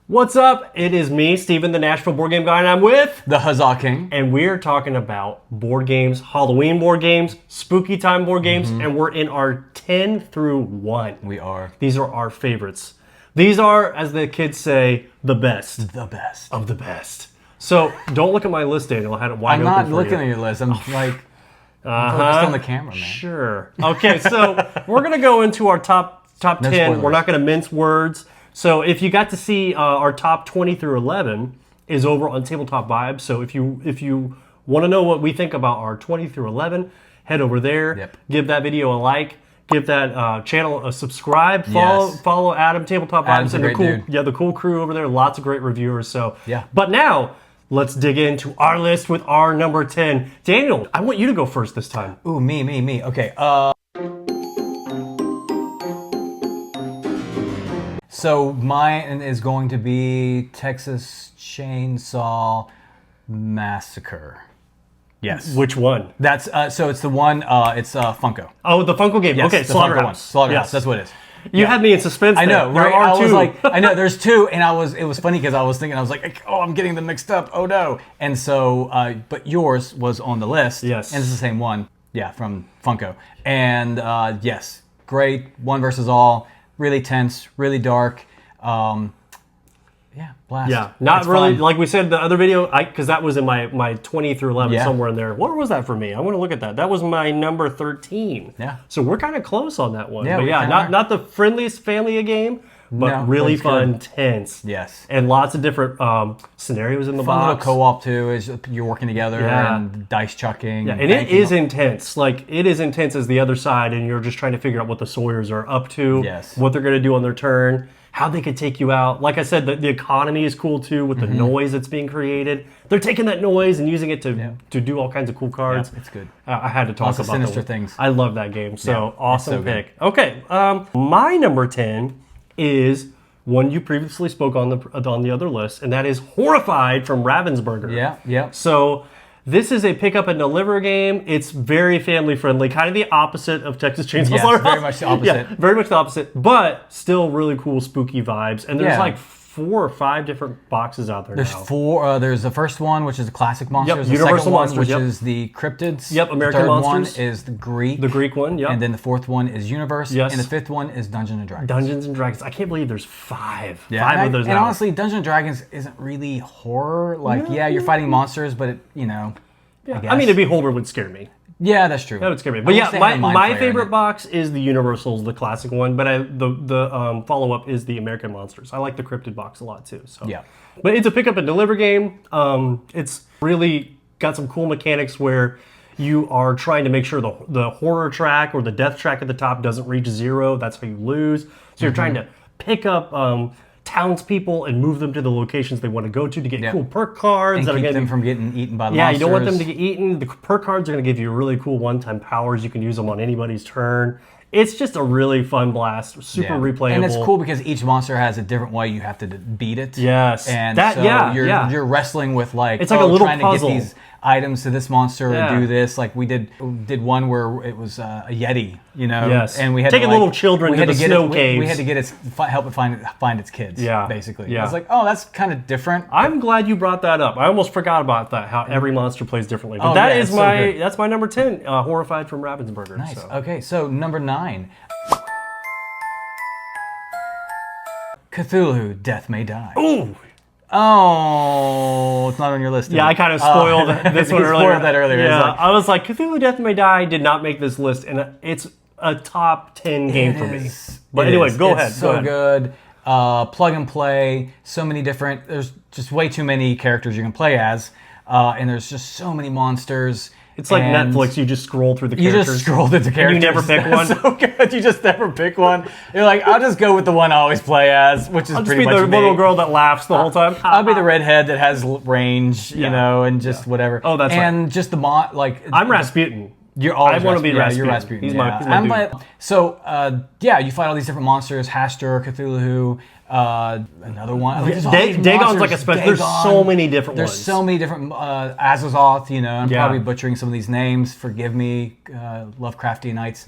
What's up? It is me, Steven, the Nashville Board Game Guy, and I'm with... the Huzzah King. And we're talking about board games, Halloween board games, spooky time board games, and we're in our 10 through 1. We are. These are our favorites. These are, as the kids say, the best. The best. Of the best. So, don't look at my list, Daniel. I had it wide I'm open not for looking you. at your list. I'm like... I'm focused on the camera, man. Sure. Okay, so we're going to go into our top 10. spoilers. We're not going to mince words. So if you got to see our top 20 through 11 is over on Tabletop Vibes. So if you want to know what we think about our 20 through 11, head over there. Yep. Give that video a like. Give that channel a subscribe. Follow Adam Tabletop Vibes Adam's and a great dude. the cool crew over there. Lots of great reviewers. So yeah. But now let's dig into our list with our number 10. Daniel, I want you to go first this time. Ooh, me. Okay. So mine is going to be Texas Chainsaw Massacre. Yes. Which one? That's so it's the one. It's Funko. Oh, the Funko game. Yes, Okay, the Slaughterhouse. Funko one. Slaughterhouse. Yes. That's what it is. You had me in suspense. I know, there. right? There are I was two. like, I know, there's two, and it was funny because I was thinking, oh, I'm getting them mixed up. Oh no! And so, but yours was on the list. Yes. And it's the same one. Yeah, from Funko. And yes, great. One versus all. Really tense. Really dark. Yeah, blast. Yeah, not It's really. fun. Like we said, the other video, because that was in my 20 through 11 Yeah. somewhere in there. What was that for me? I want to look at that. That was my number 13. Yeah. So we're kind of close on that one. Yeah, but we yeah, kinda are. not the friendliest family a game, but No, really it's fun, good. tense. Yes. And lots of different scenarios in the Fun little box. co-op too. Is you're working together Yeah. and dice chucking. Yeah, and it is intense. Like, it is intense as the other side, and you're just trying to figure out what the Sawyers are up to, Yes. what they're going to do on their turn, how they could take you out. Like I said, the economy is cool too with the noise that's being created. They're taking that noise and using it to do all kinds of cool cards. Yeah, it's good. I had to talk Lots of about sinister that. things. I love that game. So Yeah, awesome it's so good. pick. Okay, my number 10 is one you previously spoke on the other list, and that is Horrified from Ravensburger. Yeah. So this is a pick up and deliver game. It's very family friendly, kind of the opposite of Texas Chainsaw Yes, Slaughterhouse. very much the opposite. Yeah, very much the opposite, but still really cool spooky vibes. And there's Yeah. like 4 or 5 different boxes out there There's now. 4. There's the first one, which is the classic monsters. The Universal second one, Monsters, which yep. is the cryptids. Yep, American the third Monsters. one is the Greek. The Greek one, yep. And then the fourth one is Universe. Yes. And the fifth one is Dungeons and Dragons. Dungeons and Dragons. I can't believe there's 5. Yeah, 5 and of those and now. honestly, Dungeons and Dragons isn't really horror. Like, No. yeah, you're fighting monsters, but I guess. I mean, a beholder would scare me. Yeah, that's true. That would scare me. I But wish yeah, they had a Mind my Flayer in favorite it. box is the Universals, the classic one. But the follow up is the American Monsters. I like the Cryptid box a lot too. So Yeah. but it's a pick up and deliver game. It's really got some cool mechanics where you are trying to make sure the horror track or the death track at the top doesn't reach 0. That's how you lose. So you're trying to pick up townspeople and move them to the locations they want to go to get Yep. cool perk cards And that are keep going them from getting eaten by the yeah, monsters. you don't want them to get eaten. The perk cards are going to give you really cool one-time powers. You can use them on anybody's turn. It's just a really fun blast. Super replayable. And it's cool because each monster has a different way you have to beat it. Yes. And That- so yeah, you're wrestling with It's like a little trying puzzle. to get these items to this monster Yeah. and do this. Like we did one where it was a Yeti, Yes. and we had Taking to, little children we to had the get snow it, caves. We had to get help it find its kids. Yeah. Basically. Yeah. I was like, oh, that's kind of different. I'm glad you brought that up. I almost forgot about that, how every monster plays differently. But Oh, that yeah, is it's so good. that's my number 10, Horrified from Ravensburger. Nice. So. Okay, so number 9. Cthulhu, Death May Die. Ooh! Oh, it's not on your list. Yeah, I kind of spoiled this one you earlier. spoiled that earlier. It's Yeah, like- I was like, Cthulhu Death May Die did not make this list, and it's a top 10 game for me. But anyway, go ahead. So go ahead. good. Plug and play. So many different. There's just way too many characters you can play as, and there's just so many monsters. It's like and Netflix. You just scroll through the You characters. just scroll through the characters. you never pick one? That's so good. You just never pick one. You're like, I'll just go with the one I always play as, which is I'll just pretty be much the me. little girl that laughs the whole time. I'll be the redhead that has range, Yeah. and just whatever. Oh, that's right. and just the I'm Rasputin. You're always I wanna be Rasputin. You're Rasputin. Rasputin. He's yeah. my dude. So, you fight all these different monsters. Hastur, Cthulhu, another one. Like, there's all these Dagon's monsters. like a special. There's so many different There's ones. so many different Azazoth. I'm Yeah. probably butchering some of these names. Forgive me, Lovecraftianites.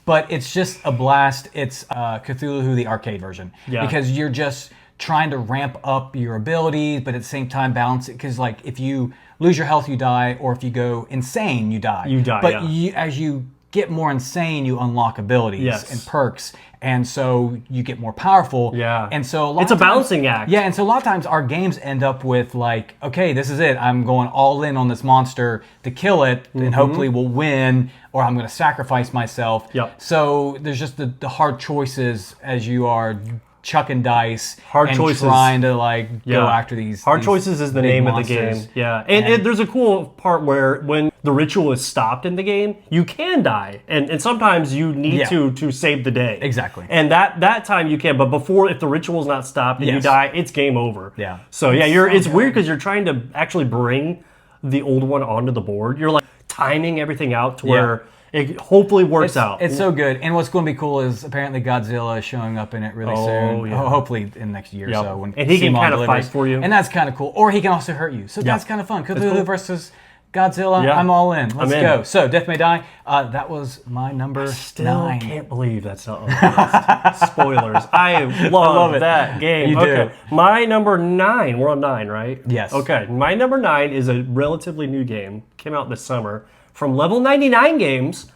But it's just a blast. It's Cthulhu, the arcade version, Yeah. because you're just trying to ramp up your abilities, but at the same time balance it. Because like if you lose your health, you die, or if you go insane, you die. You die, But yeah. as you get more insane, you unlock abilities Yes. and perks, and so you get more powerful. Yeah. And so a lot It's a of times- balancing act. Yeah, and so a lot of times our games end up with like, okay, this is it. I'm going all in on this monster to kill it, and hopefully we'll win, or I'm going to sacrifice myself. Yep. So there's just the hard choices as you are chucking dice Hard and choices. trying to like go Yeah. after these. Hard these choices is the big name monsters. of the game. Yeah, and there's a cool part where when the ritual is stopped in the game, you can die, and sometimes you need Yeah. to save the day. Exactly. And that time you can, but before, if the ritual is not stopped and you Yes. die, it's game over. Yeah. So yeah, it's good. weird because you're trying to actually bring the old one onto the board. You're like timing everything out to where it hopefully works out. It's so good. And what's going to be cool is apparently Godzilla is showing up in it really soon. yeah. Hopefully in next year Yep. or so. When And he can Simon kind of delivers. fight for you. And that's kind of cool. Or he can also hurt you. So that's kind of fun. Cthulhu cool. versus Godzilla. Yeah. I'm all in. Let's I'm in. go. So Death May Die. That was my number Still 9. can't believe that's not on the list. Spoilers. I love it. that game. You Okay. do. My number 9. We're on 9, right? Yes. Okay. My number 9 is a relatively new game. Came out this summer from Level 99 Games.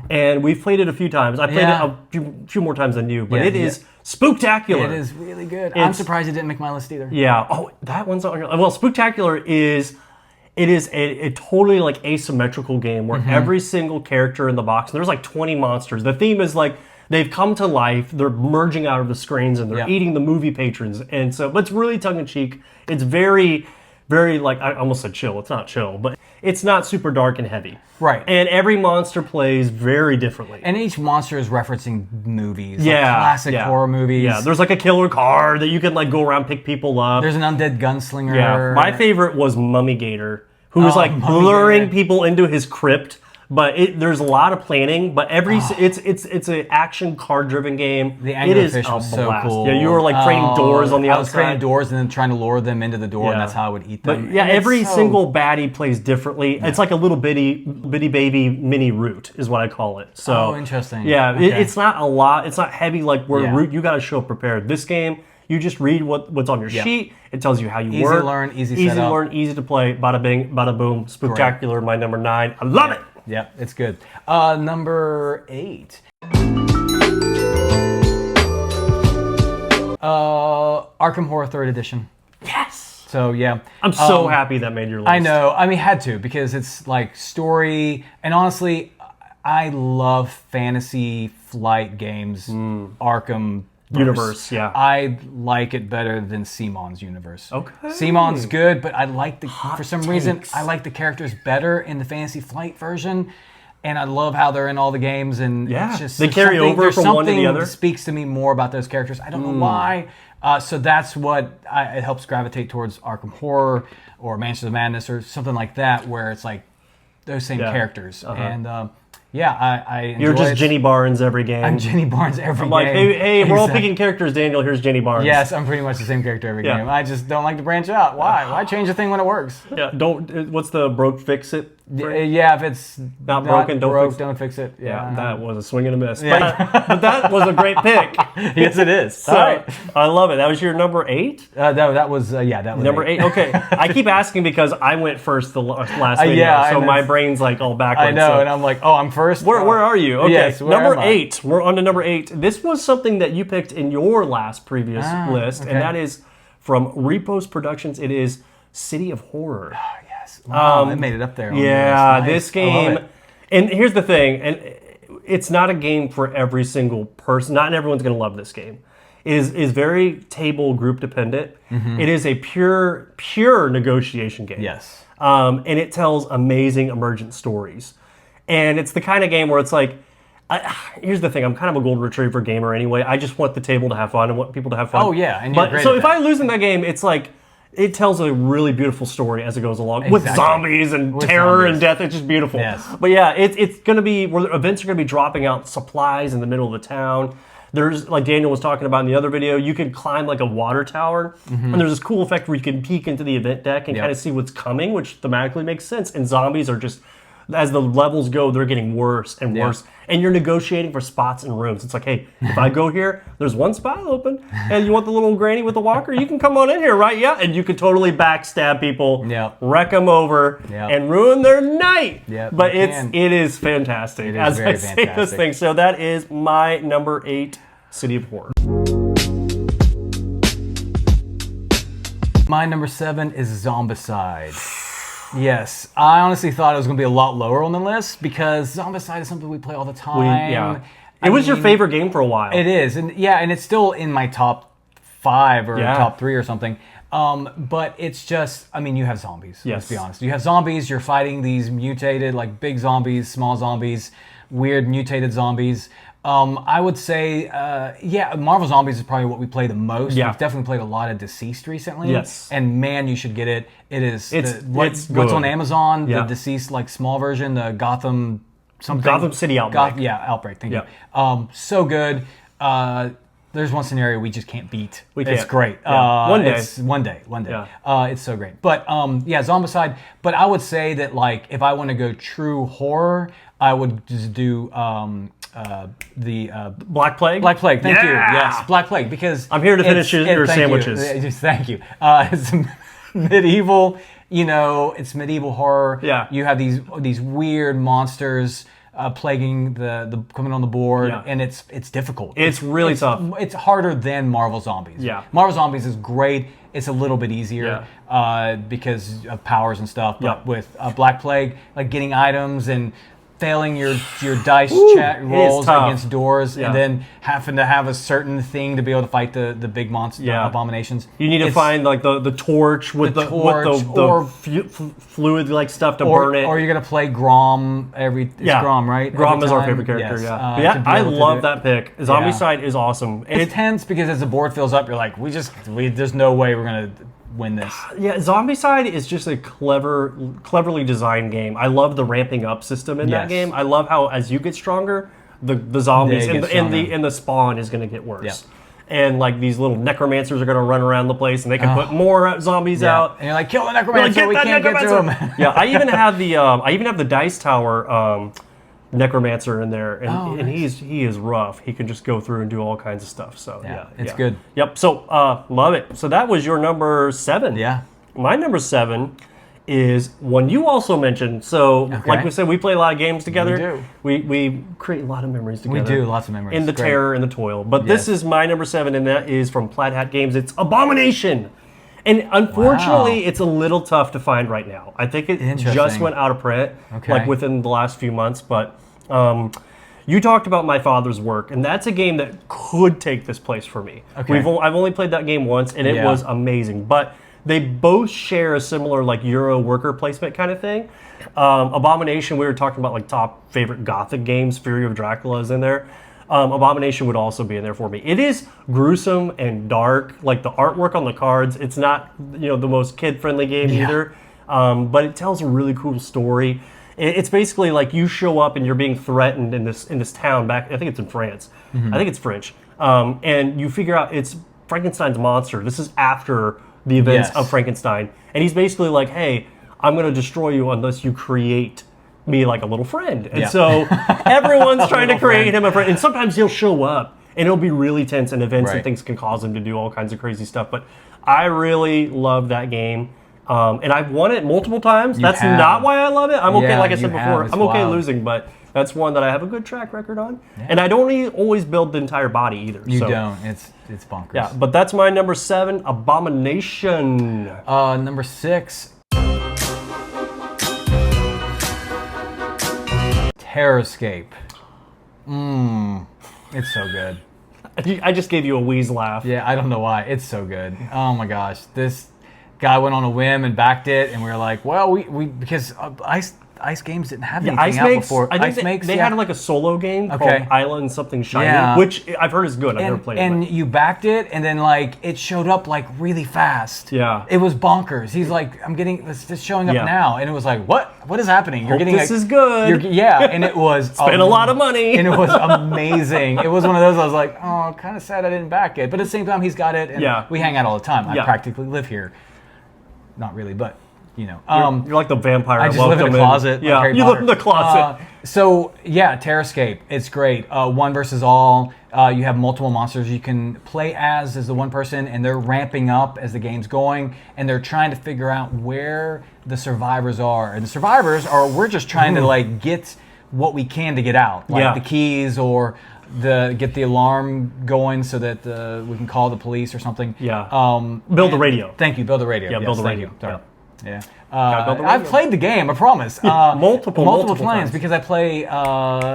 And we've played it a few times. I played Yeah. it a few more times than you, but Yeah, it is spooktacular. It is really good. I'm It's- surprised it didn't make my list either. Yeah. Oh, that one's on your. Well, Spooktacular is. It is a totally like asymmetrical game where every single character in the box. There's like 20 monsters. The theme is like they've come to life. They're merging out of the screens and they're Yeah. eating the movie patrons. And so, but it's really tongue in cheek. It's very, very like I almost said chill. It's not chill, but it's not super dark and heavy. Right. And every monster plays very differently. And each monster is referencing movies. Like yeah, classic yeah. horror movies. Yeah, there's like a killer car that you can like go around pick people up. There's an undead gunslinger. Yeah, my favorite was Mummy Gator, who's Oh, like Mummy luring Gator. people into his crypt. But there's a lot of planning. But it's an action card driven game. The It is anglerfish a was so blast. cool. Yeah, you were like creating doors on the I was creating outside. doors and then trying to lure them into the door, and Yeah. that's how I would eat But them. yeah, And it's every so- single baddie plays differently. It's like a little bitty baby mini Root is what I call it. So Oh, interesting. Yeah, Okay. it's not a lot. It's not heavy like where Yeah. Root. You got to show up prepared. This game, you just read what's on your sheet. It tells you how you Easy work. to learn, easy to setup. learn, easy to play. Bada bing, bada boom. Spooktacular. My number 9. I love it. Yeah, it's good. Number 8. Arkham Horror 3rd Edition. Yes. So yeah, I'm so happy that made your list. I know. I mean, had to because it's like story, and honestly, I love fantasy flight games. Arkham Universe, yeah. I like it better than Simon's universe. Okay. Simon's good, but I like for some reason takes. I like the characters better in the Fantasy Flight version. And I love how they're in all the games, and Yeah. it's just They there's carry something- over there's from one to the something other. that speaks to me more about those characters. I don't know why. So that's what it helps gravitate towards Arkham Horror or Mansions of Madness or something like that, where it's like those same Yeah. characters. And I enjoy You're just it. Jenny Barnes every game. I'm Jenny Barnes every I'm like, game. hey, we're all Exactly. picking characters, Daniel. Here's Jenny Barnes. Yes, I'm pretty much the same character every Yeah. game. I just don't like to branch out. Why? Why change a thing when it works? Yeah. Don't. What's the broke fix it? Yeah, if it's Not broken, don't broke, fix it. don't fix it. Yeah, Yeah, that was a swing and a miss. Yeah. But that was a great pick. yes, it is. So, All right. I love it. That was your number 8? That was that was Number 8. Okay. I keep asking because I went first the last video, yeah, so and my it's- brain's like all backwards. I know, so. and I'm like, oh, I'm first. Where are you? Okay, Yes, where number am I? 8. We're on to number 8. This was something that you picked in your last previous list, okay. and that is from Repost Productions. It is City of Horror. Yes. Wow, it made it up there. on the Yeah, list. Nice. this I love game. it. And here's the thing, and it's not a game for every single person. Not everyone's going to love this game. It is very table group dependent. It is a pure negotiation game. Yes. And it tells amazing emergent stories. And it's the kind of game where it's like, here's the thing. I'm kind of a golden retriever gamer anyway. I just want the table to have fun and want people to have fun. Oh, yeah, and you're but great so at if that. I lose in that game, it's like it tells a really beautiful story as it goes along with Exactly. zombies and With terror zombies. and death. It's just beautiful. Yes. But yeah, it's going to be where events are going to be dropping out supplies in the middle of the town. There's, like Daniel was talking about in the other video, you can climb like a water tower, and there's this cool effect where you can peek into the event deck and Yep. kind of see what's coming, which thematically makes sense. And zombies are just as the levels go, they're getting worse and worse. And you're negotiating for spots in rooms. It's like, hey, if I go here, there's one spot open, and you want the little granny with the walker, you can come on in here, right? Yeah, and you could totally backstab people, wreck them over, and ruin their night. But it is fantastic. It is as very I say this thing, so that is my number 8 City of Horror. My number 7 is Zombicide. Yes, I honestly thought it was going to be a lot lower on the list because Zombicide is something we play all the time. It was your favorite game for a while. It is, and it's still in my top 5 or top 3 or something. But it's just, you have zombies. Let's be honest. You have zombies. You're fighting these mutated, like big zombies, small zombies, weird mutated zombies. I would say, Marvel Zombies is probably what we play the most. We've definitely played a lot of Deceased recently. Yes. And man, you should get it. It is. It's what's on Amazon, the Deceased, like small version, the Gotham something. Gotham City Outbreak. Outbreak. Thank you. So good. There's one scenario we just can't beat. It's great. One day. One day. Yeah. It's so great. But Zombicide. But I would say that like if I want to go true horror, I would just do the Black Plague. Black Plague. Thank you. Yes, Black Plague because I'm here to finish your sandwiches. Thank you. It's medieval. It's medieval horror. Yeah. You have these weird monsters. Plaguing the coming on the board, and it's difficult. It's really tough. It's harder than Marvel Zombies. Yeah, Marvel Zombies is great. It's a little bit easier because of powers and stuff. But with Black Plague, like getting items and failing your dice check rolls against doors, and then having to have a certain thing to be able to fight the big monster abominations. You need to find like the torch with the fluid like stuff to burn it. Or you're gonna play Grom Grom, right? Grom is our favorite character. Yes. I love that pick. Zombicide is awesome. It's tense because as the board fills up, you're like, there's no way we're gonna win this. Yeah, Zombicide is just a cleverly designed game. I love the ramping up system in that game. I love how as you get stronger, the zombies and the spawn is going to get worse. Yeah. And like these little necromancers are going to run around the place, and they can put more zombies out. And you're like, kill the necromancer, we can't get to him. Yeah, I even have the Dice Tower necromancer in there, and he is rough. He can just go through and do all kinds of stuff. So it's good. Yep. So love it. So that was your number 7. Yeah. My number 7 is one you also mentioned. So like we said, we play a lot of games together. We do. We create a lot of memories together. We do, lots of memories. In the terror and the toil. But this is my number 7, and that is from Plaid Hat Games. It's Abomination. And unfortunately, it's a little tough to find right now. I think it just went out of print, like within the last few months. But you talked about My Father's Work, and that's a game that could take this place for me. I've only played that game once, and it was amazing. But they both share a similar like Euro worker placement kind of thing. Abomination, we were talking about like top favorite Gothic games. Fury of Dracula is in there. Abomination would also be in there for me. It is gruesome and dark. Like the artwork on the cards, it's not the most kid-friendly game either. But it tells a really cool story. It's basically like you show up and you're being threatened in this town back. I think it's in France. I think it's French. And you figure out it's Frankenstein's monster. This is after the events of Frankenstein, and he's basically like, "Hey, I'm going to destroy you unless you create me like a little friend." And so everyone's trying to create him a friend, and sometimes he'll show up and it'll be really tense, and events and things can cause him to do all kinds of crazy stuff. But I really love that game. And I've won it multiple times. That's not why I love it. I'm okay, like I said before, I'm okay losing, but that's one that I have a good track record on. Yeah. And I don't always build the entire body either. You don't. It's bonkers. Yeah, but that's my number 7, Abomination. Number 6, Terrorscape. It's so good. I just gave you a wheeze laugh. Yeah, I don't know why. It's so good. Oh my gosh. This guy went on a whim and backed it, and we were like, well, we because Ice Games didn't have anything out before. I think they had like a solo game called Island Something Shiny, which I've heard is good. I've never played it. And you backed it, and then like it showed up like really fast. Yeah. It was bonkers. He's like, it's showing up now. And it was like, what is happening? You're getting this is good. And it was spent a lot of money. And it was amazing. It was one of those I was like, oh, kind of sad I didn't back it. But at the same time, he's got it, and we hang out all the time. I practically live here. Not really, but you know. You're like the vampire. I just live in a closet. Yeah, like you live in the closet. So yeah, Terrascape, it's great. One versus all. You have multiple monsters you can play as the one person, and they're ramping up as the game's going, and they're trying to figure out where the survivors are. And the survivors are, we're just trying to like get what we can to get out, like the keys or get the alarm going so that we can call the police or something. Yeah. Build the radio. Thank you. Build the radio. Yeah, Yes, build the thank radio. you. Sorry. Yeah. I've played the game, I promise. Multiple times times. because I play.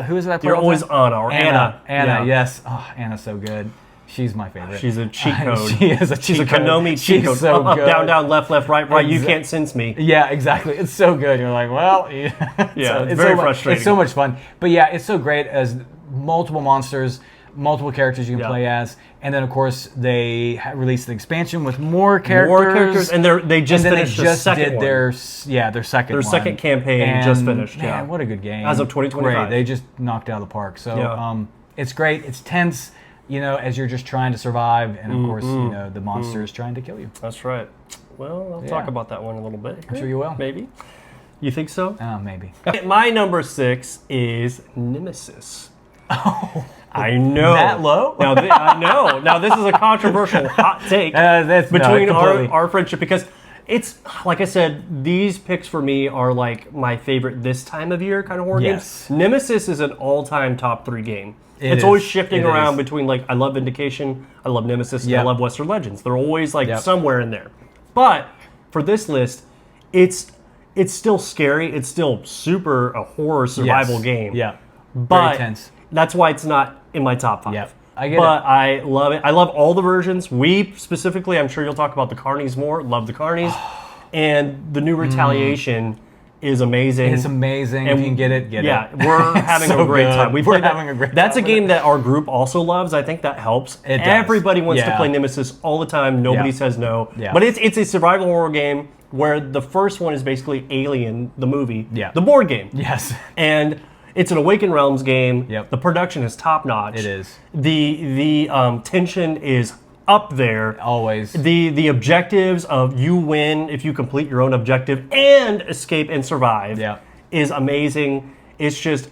Who is it I play? You're all the always time? Anna or Anna. Anna, yes. Oh, Anna's so good. She's my favorite. She's a cheat code. She is a cheat She's a code. Konami cheat code. She's so Up, good. down, left, right. You can't sense me. Yeah, exactly. It's so good. You're like, well, Yeah, it's very frustrating. It's so much fun. But yeah, it's so great as multiple monsters, multiple characters you can play as, and then of course they released the expansion with more characters. And they just finished the second one. Their second campaign and just finished. Man, what a good game! As of 2025, great. They just knocked it out of the park. So it's great. It's tense, you know, as you're just trying to survive, and of course, you know, the monster is trying to kill you. That's right. Well, I'll talk about that one a little bit. I'm sure you will. Maybe. You think so? Maybe. My number 6 is Nemesis. Oh. I know. That low? Now, I know. Now, this is a controversial hot take between our friendship because it's, like I said, these picks for me are like my favorite this time of year kind of horror games. Nemesis is an all-time top 3 game. It's always shifting around between, like, I love Vindication, I love Nemesis, and I love Western Legends. They're always, like, somewhere in there. But for this list, it's still scary. It's still super a horror survival game. Yeah. But very tense. That's why it's not in my top 5. Yep. I get but I love it. I love all the versions. We specifically, I'm sure you'll talk about the Carnies more. Love the Carnies. And the new Retaliation is amazing. It's amazing. And if you can get it, get it. Yeah, we're having so a great time. We're having a great time. That's a game that our group also loves. I think that helps. It does. Everybody wants to play Nemesis all the time. Nobody says no. Yeah. But it's a survival horror game where the first one is basically Alien, the movie, the board game. Yes. And it's an Awakened Realms game. Yep. The production is top notch. It is. The tension is up there. Always. The objectives of you win if you complete your own objective and escape and survive is amazing. It's just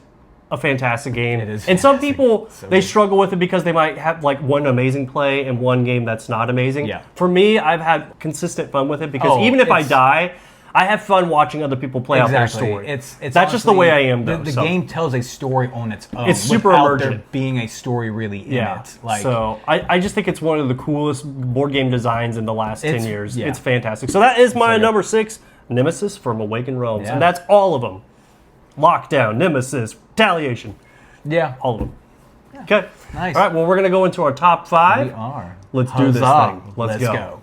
a fantastic game. It is. And some people, so they good. struggle with it because they might have like one amazing play and one game that's not amazing. Yeah. For me, I've had consistent fun with it because even if I die, I have fun watching other people play out their story. It's that's honestly, just the way I am, though. The game tells a story on its own. It's super without emergent. there being a story really in it. Like, so I just think it's one of the coolest board game designs in the last 10 years. yeah. It's fantastic. So that is my number 6, Nemesis from Awakened Realms. Yeah. And that's all of them. Lockdown, Nemesis, Retaliation. Yeah. All of them. Okay. Nice. All right, well, we're going to go into our top 5. We are. Let's do this Huzzah. thing. Let's go.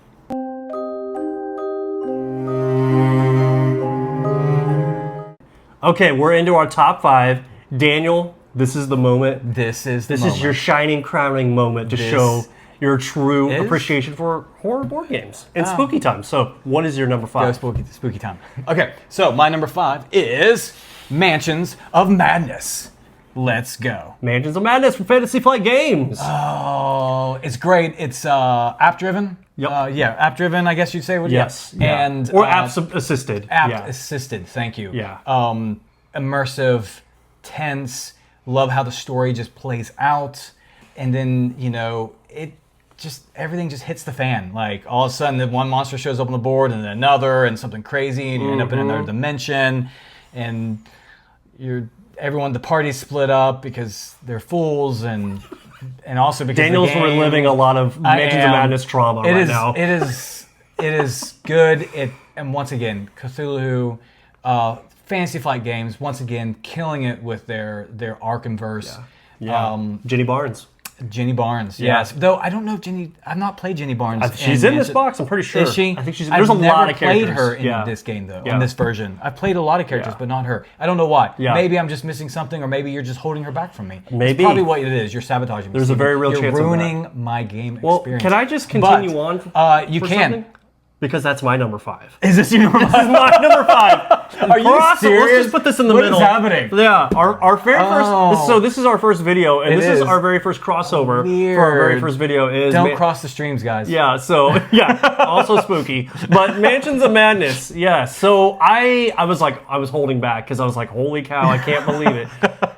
Okay, we're into our top 5. Daniel, this is the moment. This is your shining, crowning moment to show your true appreciation for horror board games and spooky time. So, what is your number 5? Go spooky time. Okay, so my number 5 is Mansions of Madness. Let's go. Mansions of Madness for Fantasy Flight Games. Oh, it's great. It's app-driven. Yep. Yeah, app-driven, I guess you'd say. Yes. Yeah. And or app-assisted. App-assisted, thank you. Yeah. Immersive, tense, love how the story just plays out. And then, you know, everything just hits the fan. Like, all of a sudden, the one monster shows up on the board, and then another, and something crazy, and you end up in another dimension, and the party's split up because they're fools, and also because Daniel's reliving a lot of Mansions of Madness trauma now. It is good. And once again, Cthulhu, Fantasy Flight Games, once again killing it with their Arkham verse. Yeah. Jenny Barnes. Jenny Barnes, yes. Though I don't know Jenny. I've not played Jenny Barnes. She's in this box. I'm pretty sure. Is she? I think she's. There's a lot of characters. I've never played her in this game though. In this version, I've played a lot of characters, but not her. I don't know why. Yeah. Maybe I'm just missing something, or maybe you're just holding her back from me. Maybe. It's probably what it is. You're sabotaging me. There's a very real chance of that. You're ruining my game Well, experience. can I just continue on? You for can. something? Because that's my number 5. Is this your number 5? This is my number 5. Are you serious? Let's just put this in the middle. What is happening? Yeah, our very first. So this is our first video, and this is our very first crossover for our very first video. Don't cross the streams, guys. Yeah. So yeah, also spooky. But Mansions of Madness. Yeah. So I was holding back because I was like, holy cow, I can't believe it.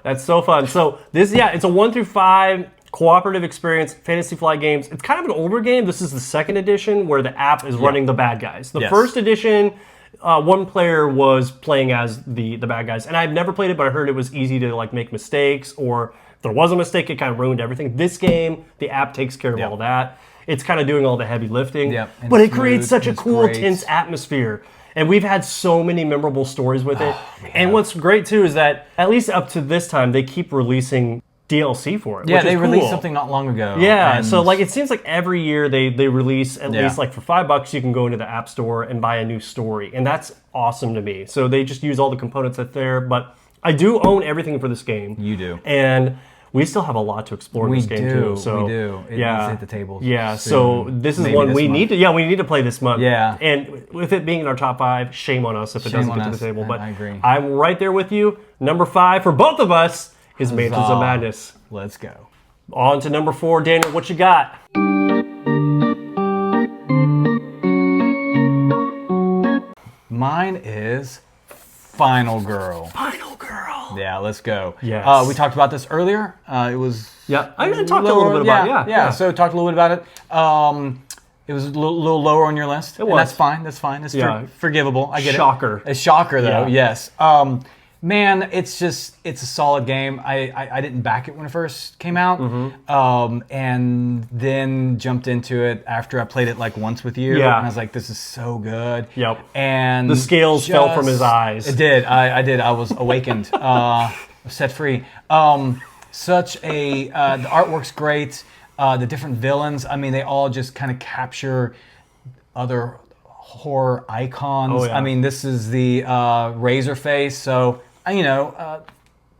That's so fun. So this, it's a 1 through 5. Cooperative experience, Fantasy Flight Games. It's kind of an older game. This is the second edition where the app is running the bad guys. The first edition, one player was playing as the bad guys. And I've never played it, but I heard it was easy to like make mistakes, or if there was a mistake, it kind of ruined everything. This game, the app takes care of all that. It's kind of doing all the heavy lifting. But it creates such a cool, tense atmosphere. And we've had so many memorable stories with it. And what's great too is that at least up to this time, they keep releasing DLC for it. Yeah, which they is released cool. something not long ago. Yeah, so like it seems like every year they release at least like for $5 you can go into the App Store and buy a new story, and that's awesome to me. So they just use all the components that's there, but I do own everything for this game. You do, and we still have a lot to explore in this game too. So we do. It needs to hit the tables. Yeah, soon. so this is one we need to. Yeah, we need to play this month. Yeah, and with it being in our top 5, shame on us if it doesn't get to the table. But I agree. I'm right there with you. Number 5 for both of us is Mansions of Madness. Let's go. On to number 4, Daniel. What you got? Mine is Final Girl. Final Girl. Yeah, let's go. Yes. We talked about this earlier. It was I talked a little bit about it. Yeah. So talked a little bit about it. It was a little lower on your list. It was. And that's fine. That's fine. It's forgivable. I get Shocker. it. A shocker, though. Yes. Man, it's a solid game. I didn't back it when it first came out, and then jumped into it after I played it like once with you. Yeah. And I was like, this is so good. Yep. And the scales fell from his eyes. It did. I did. I was awakened, set free. Such the artwork's great. The different villains, I mean, they all just kind of capture other horror icons. Oh, yeah. I mean, this is the Razorface, so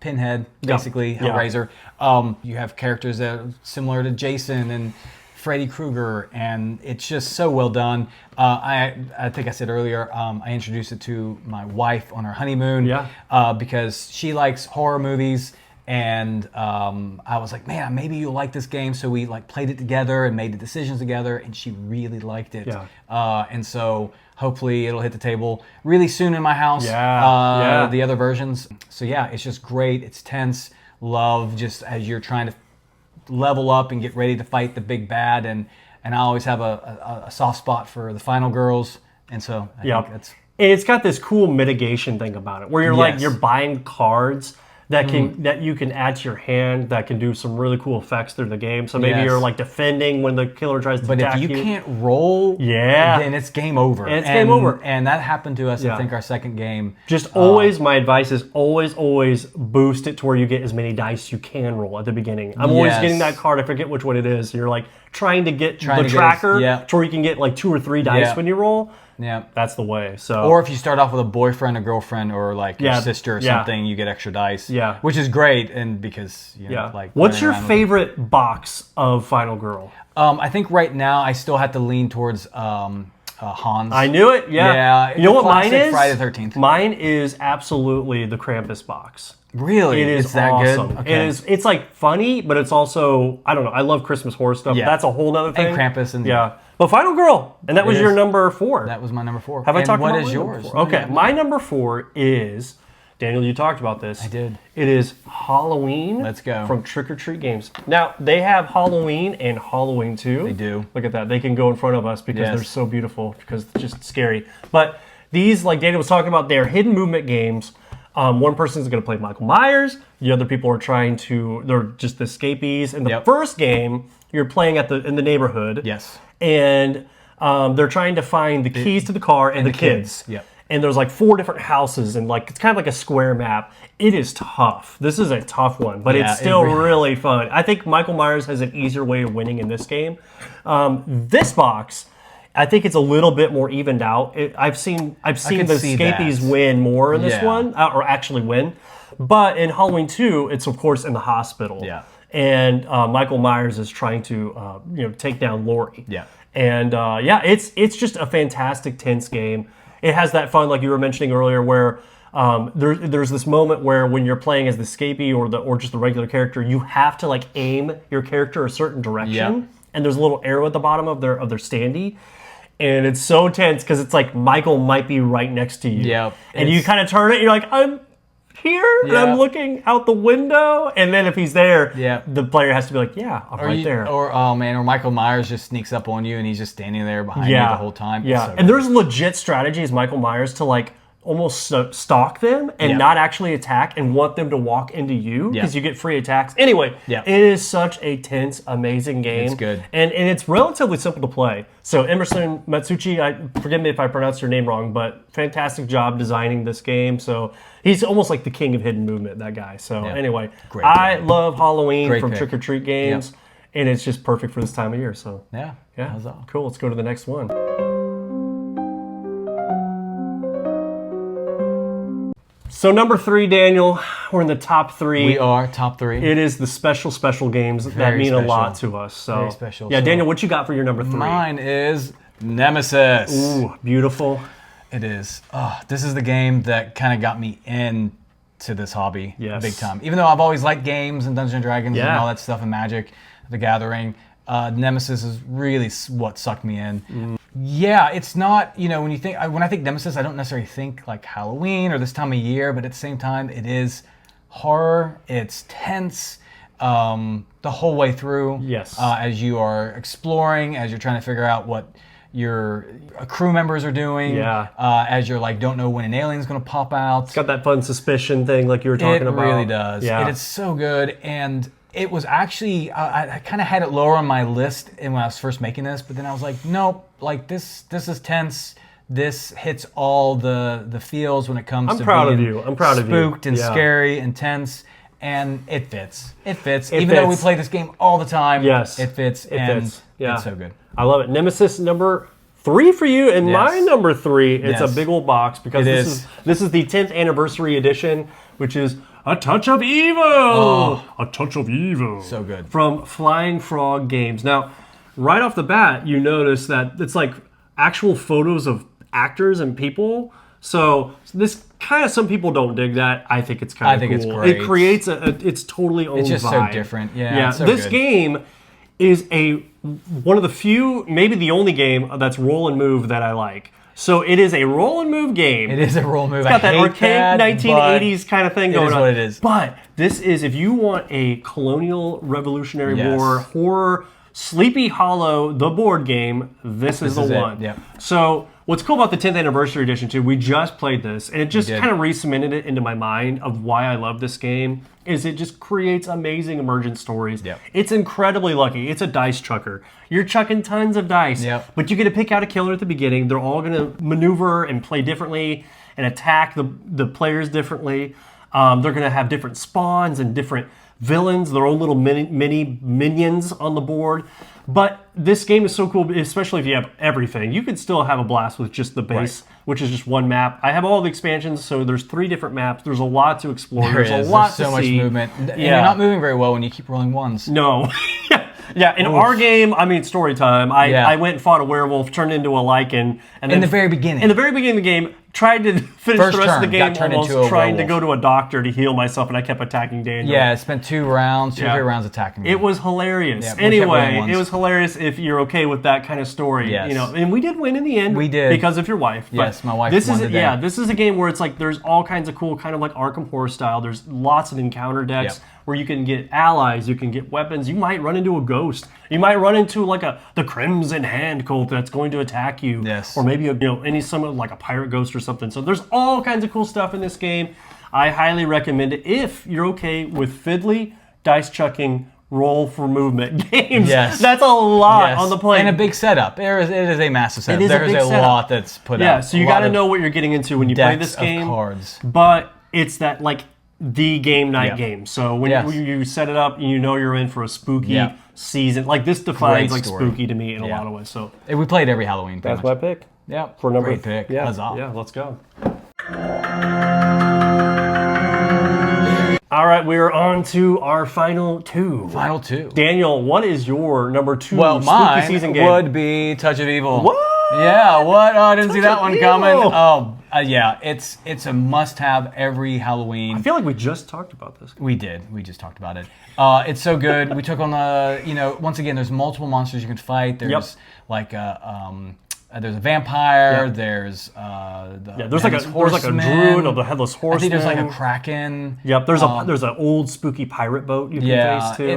Pinhead, basically, Hellraiser. You have characters that are similar to Jason and Freddy Krueger, and it's just so well done. I think I said earlier, I introduced it to my wife on our honeymoon because she likes horror movies. And I was like, man, maybe you'll like this game. So we like played it together and made the decisions together, and she really liked it. And so hopefully it'll hit the table really soon in my house. The other versions. So yeah, it's just great. It's tense. Love just as you're trying to level up and get ready to fight the big bad. And I always have a soft spot for the final girls. And so I think that's... And it's got this cool mitigation thing about it, where you're like you're buying cards that you can add to your hand that can do some really cool effects through the game. So maybe you're like defending when the killer tries to attack you. But if you can't roll, then it's game over. And it's game over. And that happened to us, I think, our second game. Just always, my advice is always boost it to where you get as many dice you can roll at the beginning. I'm always getting that card. I forget which one it is. You're like trying to get the tracker to where you can get like 2 or 3 dice when you roll. Yeah, that's the way. So, or if you start off with a boyfriend, a girlfriend, or like your sister or something, you get extra dice. Yeah, which is great, and because like. What's your favorite box of Final Girl? I think right now I still have to lean towards Hans. I knew it. Yeah. You know what mine is? Friday the 13th. Mine is absolutely the Krampus box. Really? It is that awesome. good? Okay. It's like funny, but it's also, I don't know, I love Christmas horror stuff. Yeah. That's a whole other thing. And Krampus. And But Final Girl, and that was your number 4. That was my number 4. Have I talked about what is yours? Okay, my number 4 is, Daniel, you talked about this. I did. It is Halloween. Let's go. From Trick or Treat Games. Now, they have Halloween and Halloween 2. They do. Look at that. They can go in front of us because they're so beautiful, because it's just scary. But these, like Daniel was talking about, they're hidden movement games. One person's going to play Michael Myers. The other people are they're just escapees. In the first game, you're playing in the neighborhood. Yes. And they're trying to find the keys to the car and the kids. Yep. And there's like 4 different houses, and like it's kind of like a square map. It is tough. This is a tough one, but it's still really fun. I think Michael Myers has an easier way of winning in this game. This box, I think it's a little bit more evened out. I've seen the escapees win more in this one, or actually win. But in Halloween 2, it's of course in the hospital. Yeah. and Michael Myers is trying to take down Laurie. Yeah. And it's just a fantastic tense game. It has that fun, like you were mentioning earlier, where there's this moment where when you're playing as the escapee or just the regular character, you have to like aim your character a certain direction, and there's a little arrow at the bottom of their standee, and it's so tense because it's like Michael might be right next to you. Yeah, and you kind of turn it, and you're like, I'm here, and I'm looking out the window, and then if he's there, the player has to be like, yeah, I'm right there. Or Michael Myers just sneaks up on you and he's just standing there behind you the whole time. Yeah, so and there's legit strategies, Michael Myers, to like almost stalk them and not actually attack and want them to walk into you because you get free attacks. Anyway, it is such a tense, amazing game. It's good. And it's relatively simple to play. So Emerson Matsuchi, forgive me if I pronounced your name wrong, but fantastic job designing this game. So he's almost like the king of hidden movement, that guy. So anyway, I love Halloween from Trick or Treat games, and it's just perfect for this time of year. So yeah, cool. Let's go to the next one. So number 3, Daniel, we're in the top 3. We are top 3. It is the special games that mean a lot to us. So very special. Yeah, Daniel, what you got for your number 3? Mine is Nemesis. Ooh, beautiful. It is. Oh, this is the game that kind of got me into this hobby big time. Even though I've always liked games and Dungeons & Dragons and all that stuff and Magic, The Gathering, Nemesis is really what sucked me in. Yeah, it's not, when I think Nemesis, I don't necessarily think like Halloween or this time of year, but at the same time, it is horror, it's tense the whole way through. Yes. As you are exploring, as you're trying to figure out what your crew members are doing. Yeah. As you're like, don't know when an alien's going to pop out. It's got that fun suspicion thing like you were talking about. It really does. Yeah. And it's so good. And it was actually, I kind of had it lower on my list when I was first making this, but then I was like, nope, like this is tense. This hits all the feels when it comes to being proud of you. I'm proud of you. Spooked and scary and tense, and it fits. It fits. Even though we play this game all the time, it fits. It's so good. I love it. Nemesis number 3 for you, and my number 3. It's a big old box because this is the 10th anniversary edition, which is A Touch of Evil. Oh. A Touch of Evil. So good. From Flying Frog Games. Now, right off the bat, you notice that it's like actual photos of actors and people. So this kind of, some people don't dig that. I think it's kind of cool. I think it's great. It creates its totally own vibe. It's just so different. Yeah. It's so this good. game is one of the few, maybe the only game that's roll and move that I like. So it is a roll and move game. It is a roll and move. It's got that arcade 1980s kind of thing going on. It is what it is. But this is, if you want a colonial Revolutionary War horror, Sleepy Hollow, the board game, this is the one. Yep. So what's cool about the 10th anniversary edition too, we just played this, and it just kind of re-cemented it into my mind of why I love this game, is it just creates amazing emergent stories. Yep. It's incredibly lucky. It's a dice chucker. You're chucking tons of dice, but you get to pick out a killer at the beginning. They're all going to maneuver and play differently and attack the players differently. They're going to have different spawns and different villains, their own little mini minions on the board. But this game is so cool, especially if you have everything. You could still have a blast with just the base, which is just one map. I have all the expansions, so there's 3 different maps. There's a lot to explore. There's a lot to see. There's so much movement. And you're not moving very well when you keep rolling ones. No. Yeah, in our game, I mean, story time, I went and fought a werewolf, turned into a lichen. And in the very beginning. In the very beginning of the game, tried to finish the rest of the game almost trying to go to a doctor to heal myself, and I kept attacking Daniel. Yeah, I spent 2 rounds, 2 or 3 rounds attacking me. It was hilarious. Anyway, it was hilarious if you're okay with that kind of story. Yes. And we did win in the end. We did. Because of your wife. Yes, my wife won today. Yeah, this is a game where it's like there's all kinds of cool, kind of like Arkham Horror style. There's lots of encounter decks where you can get allies, you can get weapons. You might run into a ghost. You might run into like the Crimson Hand cult that's going to attack you. Yes. Or maybe like a pirate ghost or something. So there's all kinds of cool stuff in this game. I highly recommend it if you're okay with fiddly, dice chucking, roll for movement games. Yes. That's a lot on the plate. And a big setup. It is a massive setup. There's a lot that's put out. Yeah, so you got to know what you're getting into when you play this game. Of cards. But it's that like the game night game. So when you set it up, you know you're in for a spooky season. Like this defines like spooky to me in a lot of ways. So we played every Halloween. That's my pick. Yeah, for number great pick. Yeah, Huzzah. yeah, let's go. All right, we're on to our final two. Final two. Daniel, what is your number 2 Well, spooky mine season game? would be Touch of Evil. What? Yeah, what? Oh, I didn't see Touch that of one Evil. coming. Oh, yeah, it's a must-have every Halloween. I feel like we just talked about this. We did. We just talked about it. It's so good. We took on once again, there's multiple monsters you can fight. There's like there's a vampire. Yep. There's There's like a druid of the headless horseman. I think there's like a kraken. Yep. There's an old spooky pirate boat you can face too.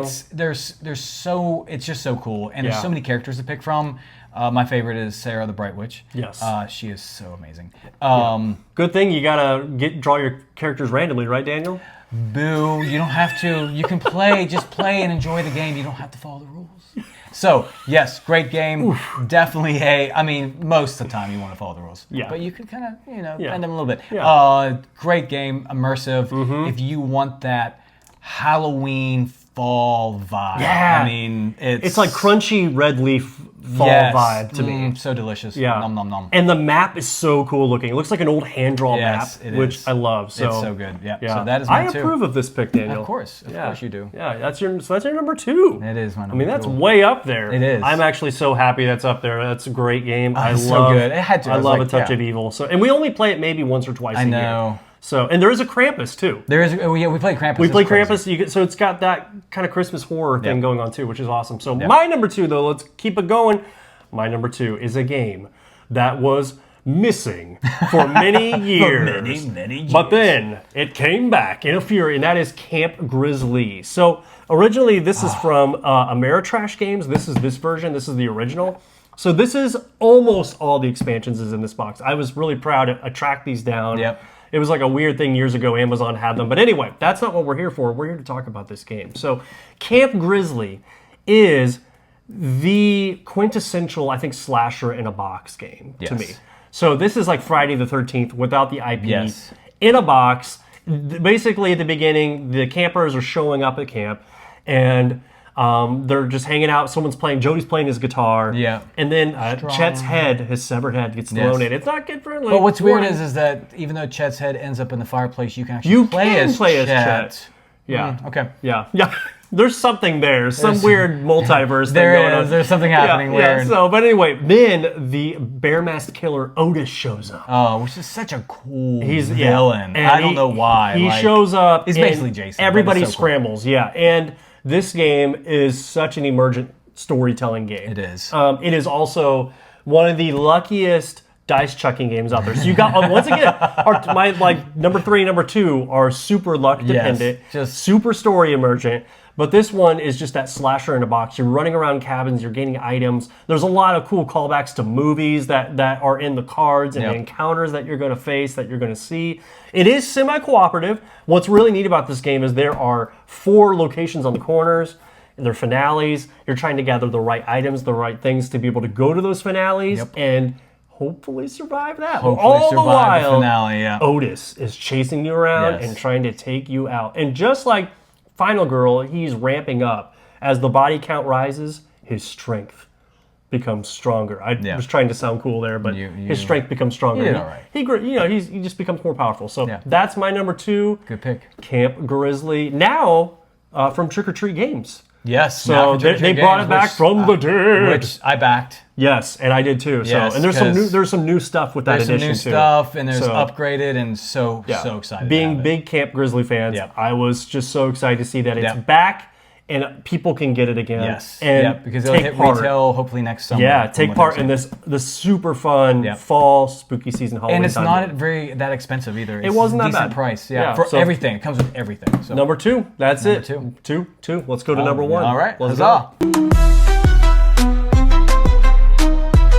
It's just so cool, and there's so many characters to pick from. My favorite is Sarah the Bright Witch. Yes. She is so amazing. Good thing you gotta draw your characters randomly, right, Daniel? Boo! You don't have to. You can play. Just play and enjoy the game. You don't have to follow the rules. So yes, great game. Oof. Definitely I mean, most of the time you want to follow the rules. Yeah. But you can kind of bend them a little bit. Yeah. Great game, immersive. Mm-hmm. If you want that Halloween fall vibe. Yeah. I mean, it's like crunchy red leaf fall vibe to me. So delicious. Yeah. Nom nom nom. And the map is so cool looking. It looks like an old hand-drawn map, which I love. So it's so good. Yeah. So that is my two. I approve of this pick, Daniel. Of course you do. Yeah, that's your number 2. It is my number 2. I mean, that's way up there. It is. I'm actually so happy that's up there. That's a great game. I love so good. It had to. I love a touch of evil. So, and we only play it maybe once or twice a year. I know. So, and there is a Krampus too. There is. We played Krampus. We played Krampus. So it's got that kind of Christmas horror thing going on too, which is awesome. So my number 2, though, let's keep it going. My number 2 is a game that was missing for many years. many years. But then it came back in a fury, and that is Camp Grizzly. So originally, this is from Ameritrash Games. This is this version. This is the original. So this is almost all the expansions is in this box. I was really proud to track these down. Yep. It was like a weird thing years ago. Amazon had them. But anyway, that's not what we're here for. We're here to talk about this game. So Camp Grizzly is the quintessential, I think, slasher in a box game to me. So this is like Friday the 13th without the IP in a box. Basically, at the beginning, the campers are showing up at camp, and they're just hanging out. Someone's playing. Jody's playing his guitar. Yeah. And then Chet's head, his severed head, gets thrown in. It's not kid friendly. But what's weird is that even though Chet's head ends up in the fireplace, you can actually play as Chet. Yeah. Okay. Yeah. Yeah. There's something there. Some weird multiverse thing going on. There's something happening weird. So, but anyway, then the bear masked killer Otis shows up. Oh, which is such a cool villain. And I don't know why. He shows up. He's basically Jason. Everybody scrambles. Cool. Yeah. And this game is such an emergent storytelling game. It is. It is also one of the luckiest dice chucking games out there. So you got once again, my number 3 and number 2 are super luck dependent, just super story emergent. But this one is just that slasher in a box. You're running around cabins, you're gaining items. There's a lot of cool callbacks to movies that are in the cards and the encounters that you're going to face, that you're going to see. It is semi-cooperative. What's really neat about this game is there are 4 locations on the corners. They're finales. You're trying to gather the right items, the right things to be able to go to those finales and hopefully survive that. All the while, finale, Otis is chasing you around and trying to take you out. And just like Final Girl, he's ramping up. As the body count rises, his strength becomes stronger. I was trying to sound cool there, but his strength becomes stronger. You did all right. He just becomes more powerful. So that's my number 2. Good pick. Camp Grizzly. Now from Trick or Treat Games. Yes. So they brought it back from the dead, which I backed. Yes, and I did too. So and there's some new stuff with that edition too. There's some new stuff, and there's upgraded, and so excited. Being big Camp Grizzly fans, I was just so excited to see that it's back and people can get it again. Yes, and because it'll hit retail hopefully next summer. Yeah, take part in this super fun fall spooky season Halloween. And it's not that expensive either. It's it wasn't that decent bad. Price, for everything. It comes with everything. So. Number 2, that's it. Two. Let's go to number 1. All right, let's go.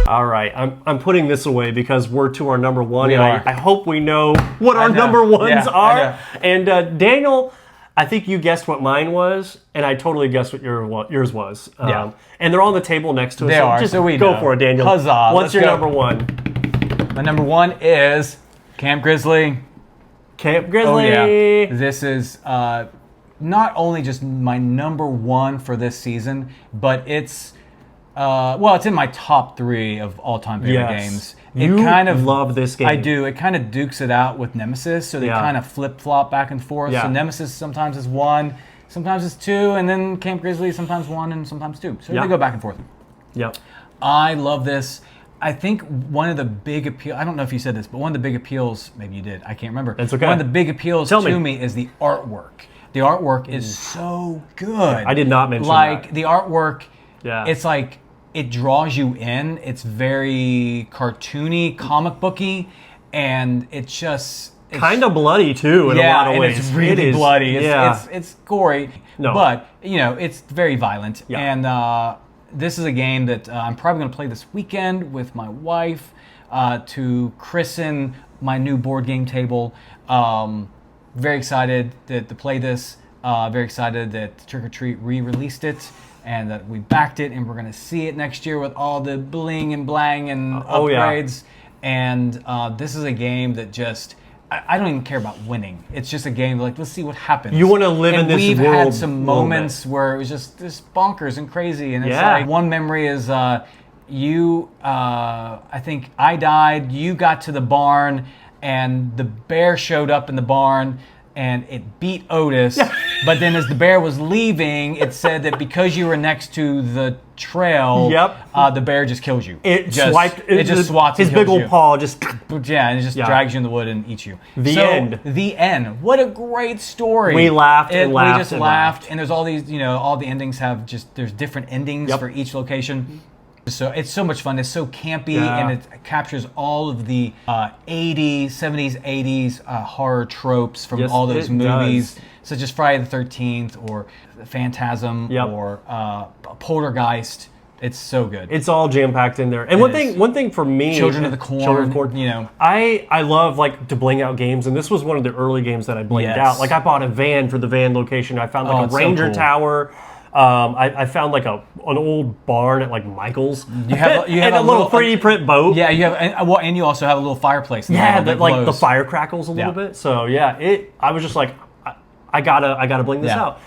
All right, I'm putting this away because we're to our number 1, we are. I hope we know what our number 1s are. And Daniel, I think you guessed what mine was, and I totally guessed what yours was. And they're on the table next to us. They are, just so we go know. for it, Daniel. Huzzah! What's your number 1? My number 1 is Camp Grizzly. Camp Grizzly. Oh yeah. This is not only just my number 1 for this season, but it's Well, it's in my top 3 of all-time favorite games. You love this game. I do. It kind of dukes it out with Nemesis, so they kind of flip-flop back and forth. So Nemesis sometimes is 1, sometimes it's 2, and then Camp Grizzly sometimes 1 and sometimes 2. So they go back and forth. Yep. I love this. I think one of the big appeals, I don't know if you said this, but one of the big appeals, maybe you did, I can't remember. That's okay. One of the big appeals to me is the artwork. The artwork is so good. I did not mention that. Like, the artwork, it's like, it draws you in. It's very cartoony, comic booky, and it's just... kind of bloody, too, in a lot of ways. It's really bloody. It's gory, but, you know, it's very violent. And this is a game that I'm probably going to play this weekend with my wife to christen my new board game table. Very excited to play this. Very excited that Trick or Treat re-released it and that we backed it, and we're going to see it next year with all the bling and blang and upgrades. And this is a game that just... I don't even care about winning. It's just a game like, let's see what happens. You want to live in this world. We've had some moments where it was just bonkers and crazy. And it's like, one memory is I think I died, you got to the barn, and the bear showed up in the barn, and it beat Otis. But then as the bear was leaving, it said that because you were next to the trail, the bear just kills you. It just swats his big old paw just... and it just drags you in the wood and eats you. The end. The end. What a great story. We laughed and laughed. We just laughed. And there's all these, you know, all the endings have just, there's different endings for each location. So it's so much fun. It's so campy, and it captures all of the 80s, 70s, 80s horror tropes from all those movies, such as Friday the 13th or Phantasm or Poltergeist. It's so good. It's all jam-packed in there. And one thing for me... Children of the Corn, you know. I love, like, to bling out games, and this was one of the early games that I blinged out. Like, I bought a van for the van location. I found, like, a Ranger tower. I found like an old barn at like Michael's. You have a little 3D print boat. Yeah, you have, and you also have a little fireplace. Like the fire crackles a little bit. So I was just like, I gotta bling this out.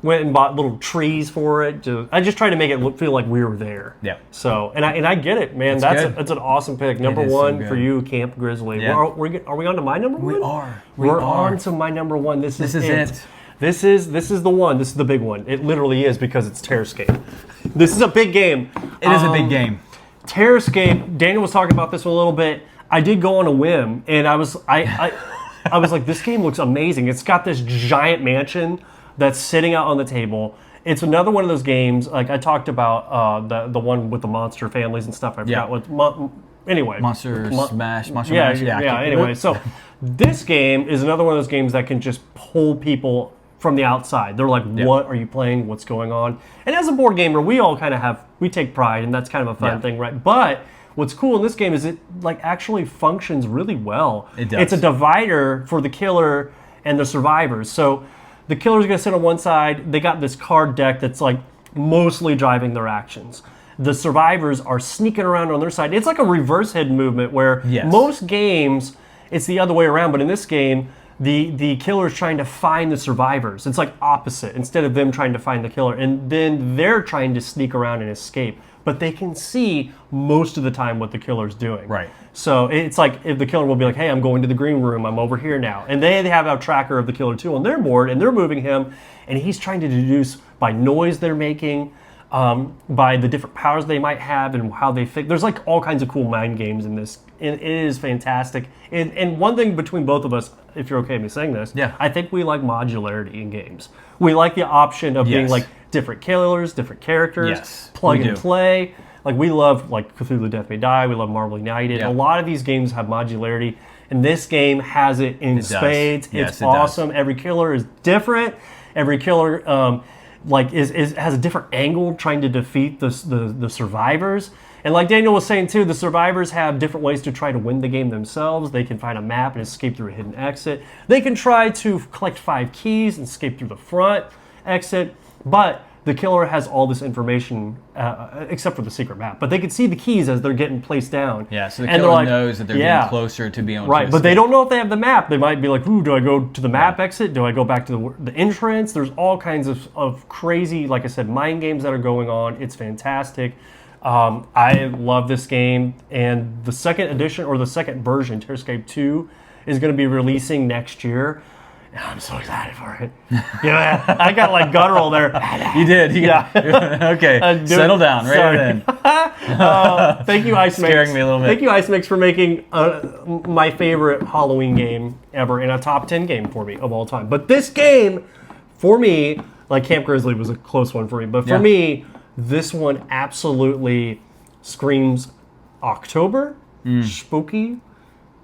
Went and bought little trees for it. I just tried to make it feel like we were there. So and I get it, man. That's an awesome pick. Number 1 for you, Camp Grizzly. Are we on to my number 1? We are. We're on to my number 1. This is it. This is the one. This is the big one. It literally is because it's Terrascape. This is a big game. It is a big game. Terrascape. Daniel was talking about this a little bit. I did go on a whim, and I was like, this game looks amazing. It's got this giant mansion that's sitting out on the table. It's another one of those games. Like I talked about the one with the monster families and stuff. I forgot what. Anyway, Monster Smash. Anyway, so this game is another one of those games that can just pull people from the outside. They're like, what are you playing? What's going on? And as a board gamer, we all kind of we take pride, and that's kind of a fun thing, right? But what's cool in this game is it like actually functions really well. It does. It's a divider for the killer and the survivors. So the killer's going to sit on one side. They got this card deck that's like mostly driving their actions. The survivors are sneaking around on their side. It's like a reverse head movement where most games, it's the other way around. But in this game, the killer's trying to find the survivors. It's like opposite. Instead of them trying to find the killer. And then they're trying to sneak around and escape. But they can see most of the time what the killer's doing. Right. So it's like if the killer will be like, hey, I'm going to the green room. I'm over here now. And they have a tracker of the killer too on their board. And they're moving him. And he's trying to deduce by noise they're making, by the different powers they might have and how they think. There's like all kinds of cool mind games in this. It is fantastic. And one thing between both of us, if you're okay with me saying this, I think we like modularity in games. We like the option of being like different killers, different characters, plug and play. Like we love like Cthulhu Death May Die. We love Marvel United. A lot of these games have modularity, and this game has it in spades. It's awesome. Every killer is different. Every killer has a different angle trying to defeat the survivors. And like Daniel was saying too, the survivors have different ways to try to win the game themselves. They can find a map and escape through a hidden exit. They can try to collect 5 keys and escape through the front exit. But the killer has all this information, except for the secret map. But they can see the keys as they're getting placed down. Yeah, so the killer knows that they're getting closer to being able to escape. But they don't know if they have the map. They might be like, ooh, do I go to the map exit? Do I go back to the entrance? There's all kinds of crazy, like I said, mind games that are going on. It's fantastic. I love this game. And the second edition, or the second version, Terrascape 2, is going to be releasing next year. I'm so excited for it. Yeah, I got like guttural there. You did. Okay, settle down. Right then. Thank you, Ice Mix. Scaring me a little bit. Thank you, Ice Mix, for making my favorite Halloween game ever and a top 10 game for me of all time. But this game, for me, like Camp Grizzly was a close one for me. But for me, this one absolutely screams October, spooky,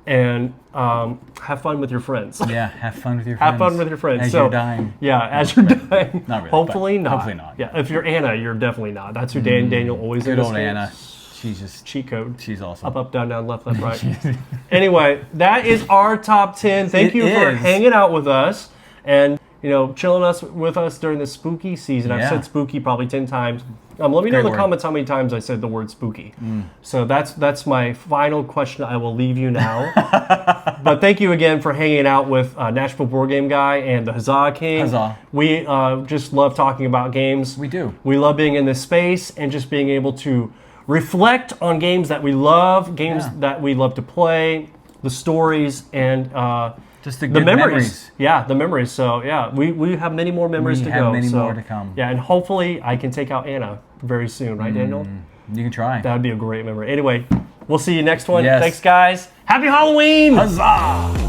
and have fun with your friends. Yeah, have fun with your friends. Have fun with your friends. As you're dying. Yeah, as you're dying. Not really. Hopefully not. Hopefully not. Yeah, if you're Anna, you're definitely not. That's who Daniel always is. Good old Anna. She's just cheat code. She's awesome. Up, down, down, left, left, right. Anyway, that is our top 10. Thank you for hanging out with us and chilling with us during the spooky season. I've said spooky probably 10 times. Let me know in the comments how many times I said the word spooky. So that's my final question. I will leave you now. But thank you again for hanging out with Nashville Board Game Guy and the Huzzah King. Huzzah. We just love talking about games. We do. We love being in this space and just being able to reflect on games that we love, games that we love to play, the stories, and just the memories. Yeah, the memories. So yeah, we have many more memories to go. We have many more to come. Yeah, and hopefully I can take out Anna very soon, right, Daniel? You can try. That would be a great memory. Anyway, we'll see you next one. Yes. Thanks, guys. Happy Halloween! Huzzah!